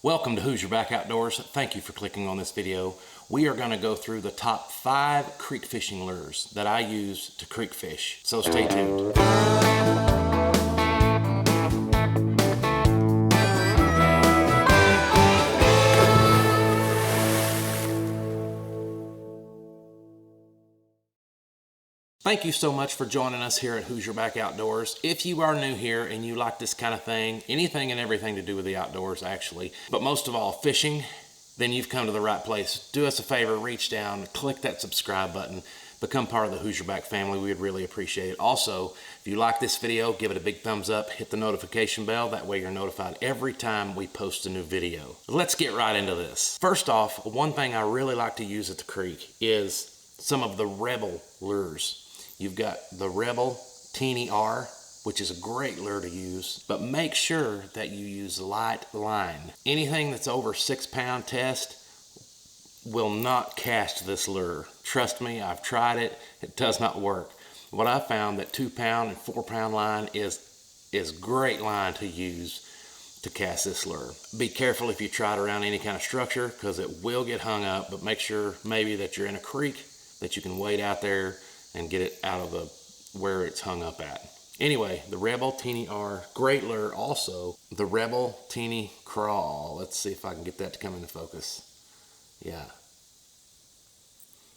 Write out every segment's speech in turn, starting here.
Welcome to Hoosierback Outdoors. Thank you for clicking on this video. We are going to go through the top 5 creek fishing lures that I use to creek fish. So stay tuned. Thank you so much for joining us here at Hoosierback Outdoors. If you are new here and you like this kind of thing, anything and everything to do with the outdoors actually, but most of all fishing, then you've come to the right place. Do us a favor, reach down, click that subscribe button, become part of the Hoosierback family. We would really appreciate it. Also, if you like this video, give it a big thumbs up, hit the notification bell. That way you're notified every time we post a new video. Let's get right into this. First off, one thing I really like to use at the creek is some of the Rebel lures. You've got the Rebel Teeny R, which is a great lure to use, but make sure that you use light line. Anything that's over 6 pound test will not cast this lure. Trust me, I've tried it. It does not work. What I found that 2 pound and 4 pound line is great line to use to cast this lure. Be careful if you try it around any kind of structure because it will get hung up, but make sure maybe that you're in a creek that you can wade out there and get it out of the where it's hung up at. Anyway, the Rebel Teeny R, great lure. Also, the Rebel Teeny Crawl. Let's see if I can get that to come into focus. Yeah.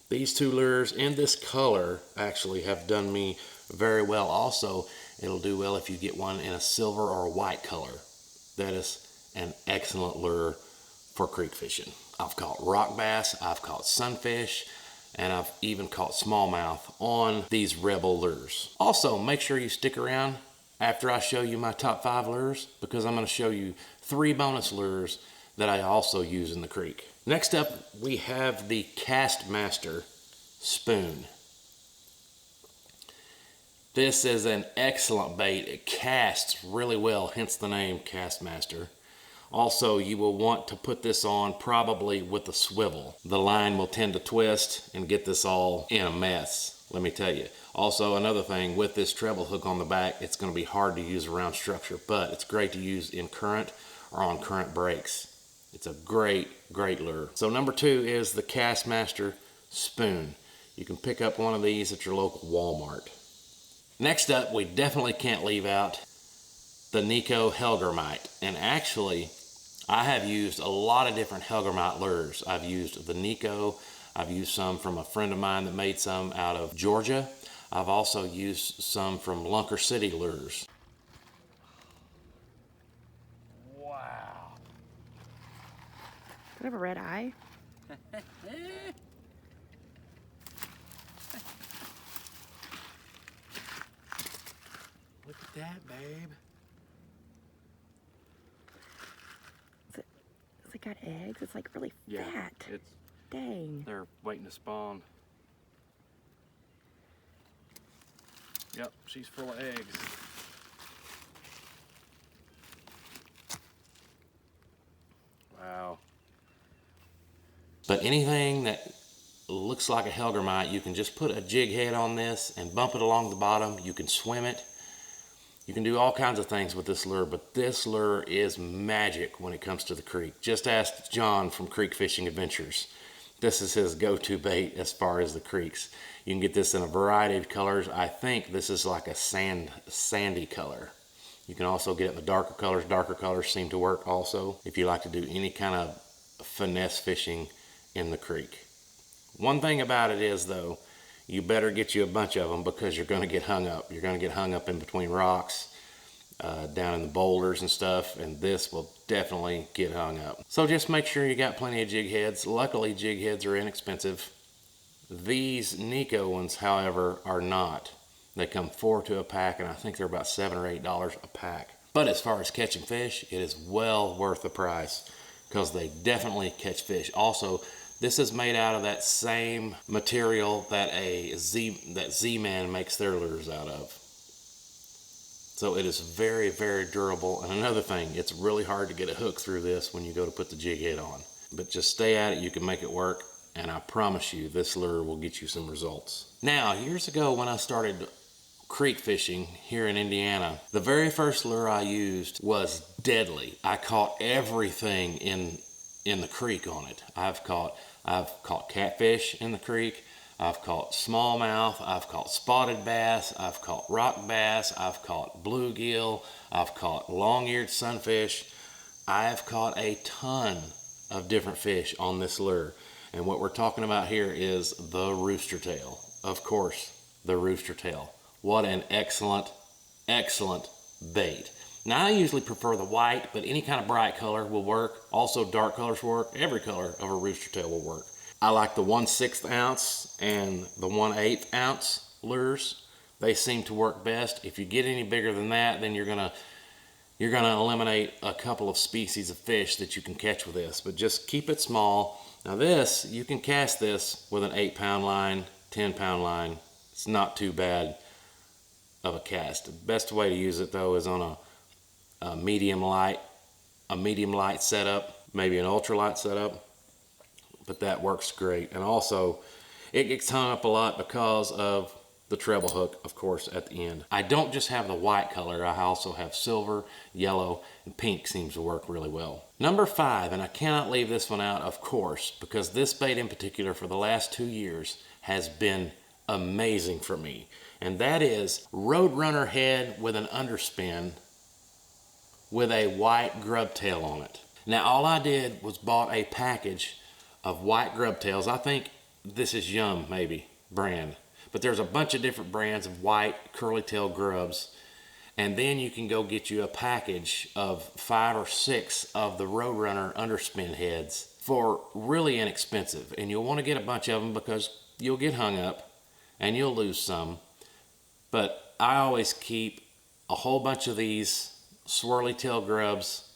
These two lures in this color actually have done me very well. Also, it'll do well if you get one in a silver or a white color. That is an excellent lure for creek fishing. I've caught rock bass, I've caught sunfish, and I've even caught smallmouth on these Rebel lures. Also, make sure you stick around after I show you my top 5 lures because I'm going to show you 3 bonus lures that I also use in the creek. Next up, we have the Castmaster Spoon. This is an excellent bait. It casts really well, hence the name Castmaster. Also, you will want to put this on probably with a swivel. The line will tend to twist and get this all in a mess, let me tell you. Also, another thing, with this treble hook on the back, it's going to be hard to use around structure, but it's great to use in current or on current breaks. It's a great lure. So number 2 is the Castmaster Spoon. You can pick up one of these at your local Walmart. Next up, we definitely can't leave out the Nico Helgermite. And actually, I have used a lot of different Helgermite lures. I've used the Nico. I've used some from a friend of mine that made some out of Georgia. I've also used some from Lunker City Lures. Wow. Do I have a red eye? Look at that, babe. Has it got eggs? It's like really fat. It's, dang. They're waiting to spawn. Yep, she's full of eggs. Wow. But anything that looks like a Helgermite, you can just put a jig head on this and bump it along the bottom. You can swim it. You can do all kinds of things with this lure, but this lure is magic when it comes to the creek. Just ask John from Creek Fishing Adventures. This is his go-to bait as far as the creeks. You can get this in a variety of colors. I think this is like a sandy color. You can also get it in the darker colors. Darker colors seem to work also if you like to do any kind of finesse fishing in the creek. One thing about it is though, you better get you a bunch of them because you're going to get hung up. You're going to get hung up in between rocks, down in the boulders and stuff, and this will definitely get hung up. So just make sure you got plenty of jig heads. Luckily, jig heads are inexpensive. These Nico ones, however, are not. They come 4 to a pack, and I think they're about $7 or $8 a pack. But as far as catching fish, it is well worth the price because they definitely catch fish. Also, this is made out of that same material that Z-Man makes their lures out of. So it is very durable. And another thing, it's really hard to get a hook through this when you go to put the jig head on. But just stay at it, you can make it work, and I promise you this lure will get you some results. Now, years ago when I started creek fishing here in Indiana, the very first lure I used was deadly. I caught everything in the creek on it. I've caught catfish in the creek. I've caught smallmouth. I've caught spotted bass. I've caught rock bass. I've caught bluegill. I've caught long-eared sunfish. I've caught a ton of different fish on this lure. And what we're talking about here is the rooster tail. Of course, the rooster tail. What an excellent, excellent bait. Now I usually prefer the white, but any kind of bright color will work. Also dark colors work. Every color of a rooster tail will work. I like the 1/6 ounce and the 1/8 ounce lures. They seem to work best. If you get any bigger than that, then you're gonna eliminate a couple of species of fish that you can catch with this. But just keep it small. Now this, you can cast this with an 8-pound line, 10-pound line. It's not too bad of a cast. The best way to use it though is on a medium light setup, maybe an ultralight setup. But that works great. And also, it gets hung up a lot because of the treble hook, of course, at the end. I don't just have the white color, I also have silver, yellow, and pink seems to work really well. Number 5, and I cannot leave this one out, of course, because this bait in particular for the last 2 years has been amazing for me. And that is Roadrunner head with an underspin with a white grub tail on it. Now, all I did was bought a package of white grub tails. I think this is Yum, maybe, brand. But there's a bunch of different brands of white curly tail grubs. And then you can go get you a package of 5 or 6 of the Roadrunner underspin heads for really inexpensive. And you'll want to get a bunch of them because you'll get hung up and you'll lose some. But I always keep a whole bunch of these swirly tail grubs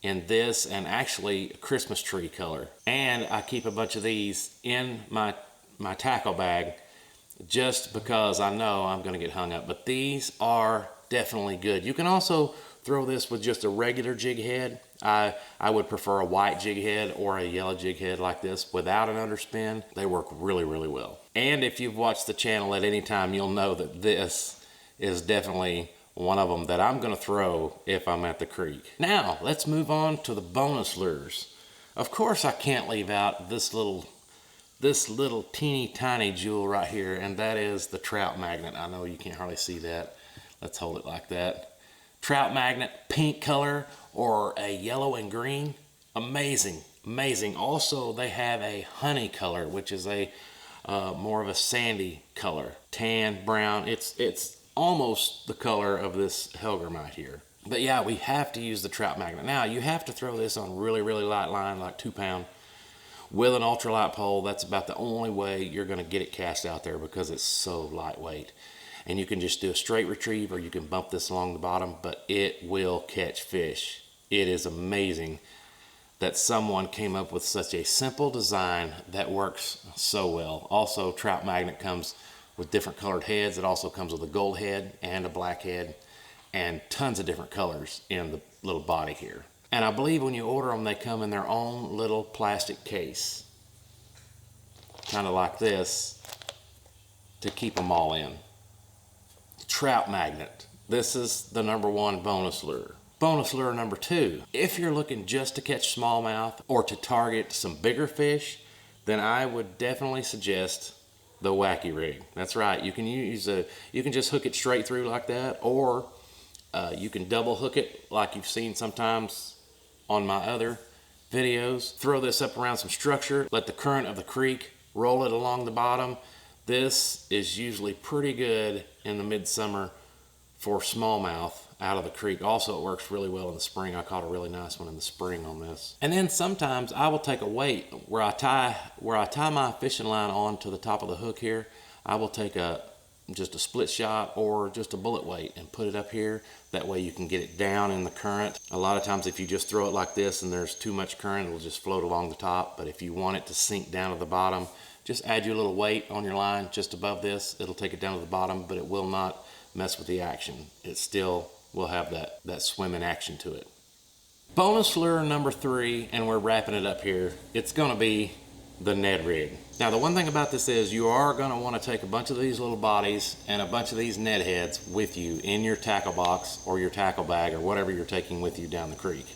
in this and actually a Christmas tree color. And I keep a bunch of these in my tackle bag just because I know I'm gonna get hung up. But these are definitely good. You can also throw this with just a regular jig head. I would prefer a white jig head or a yellow jig head like this without an underspin. They work really, really well. And if you've watched the channel at any time, you'll know that this is definitely one of them that I'm gonna throw if I'm at the creek. Now, let's move on to the bonus lures. Of course, I can't leave out this little teeny tiny jewel right here, and that is the trout magnet. I know you can't hardly see that. Let's hold it like that. Trout magnet, pink color or a yellow and green. Amazing, amazing. Also, they have a honey color, which is a more of a sandy color. Tan, brown, it's almost the color of this Hellgrammite here. But yeah, we have to use the trout magnet. Now, you have to throw this on really, really light line, like 2 pound, with an ultralight pole. That's about the only way you're gonna get it cast out there because it's so lightweight. And you can just do a straight retrieve or you can bump this along the bottom, but it will catch fish. It is amazing that someone came up with such a simple design that works so well. Also, trout magnet comes with different colored heads. It also comes with a gold head and a black head and tons of different colors in the little body here. And I believe when you order them, they come in their own little plastic case, kind of like this, to keep them all in. Trout magnet. This is the #1 bonus lure. Bonus lure number 2. If you're looking just to catch smallmouth or to target some bigger fish, then I would definitely suggest the wacky rig. That's right. You can just hook it straight through like that, or you can double hook it like you've seen sometimes on my other videos. Throw this up around some structure, let the current of the creek roll it along the bottom. This is usually pretty good in the midsummer for smallmouth out of the creek. Also, it works really well in the spring. I caught a really nice one in the spring on this. And then sometimes I will take a weight where I tie my fishing line on to the top of the hook here. I will take just a split shot or just a bullet weight and put it up here. That way you can get it down in the current. A lot of times if you just throw it like this and there's too much current, it'll just float along the top. But if you want it to sink down to the bottom, just add your little weight on your line just above this. It'll take it down to the bottom, but it will not mess with the action. It still will have that swimming action to it. Bonus lure number 3, and we're wrapping it up here. It's gonna be the Ned rig. Now the one thing about this is you are going to want to take a bunch of these little bodies and a bunch of these Ned heads with you in your tackle box or your tackle bag or whatever you're taking with you down the creek,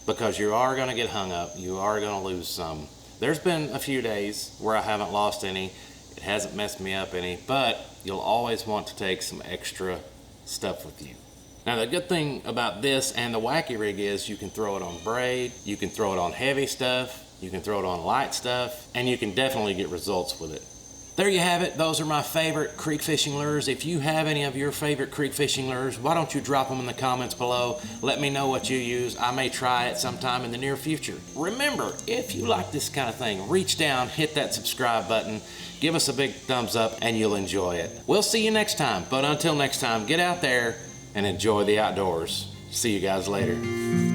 because you are going to get hung up, you are going to lose some. There's been a few days where I haven't lost any, it hasn't messed me up any, but you'll always want to take some extra stuff with you. Now the good thing about this and the wacky rig is you can throw it on braid, you can throw it on heavy stuff, you can throw it on light stuff, and you can definitely get results with it. There you have it. Those are my favorite creek fishing lures. If you have any of your favorite creek fishing lures, why don't you drop them in the comments below? Let me know what you use. I may try it sometime in the near future. Remember, if you like this kind of thing, reach down, hit that subscribe button, give us a big thumbs up, and you'll enjoy it. We'll see you next time, but until next time, get out there and enjoy the outdoors. See you guys later.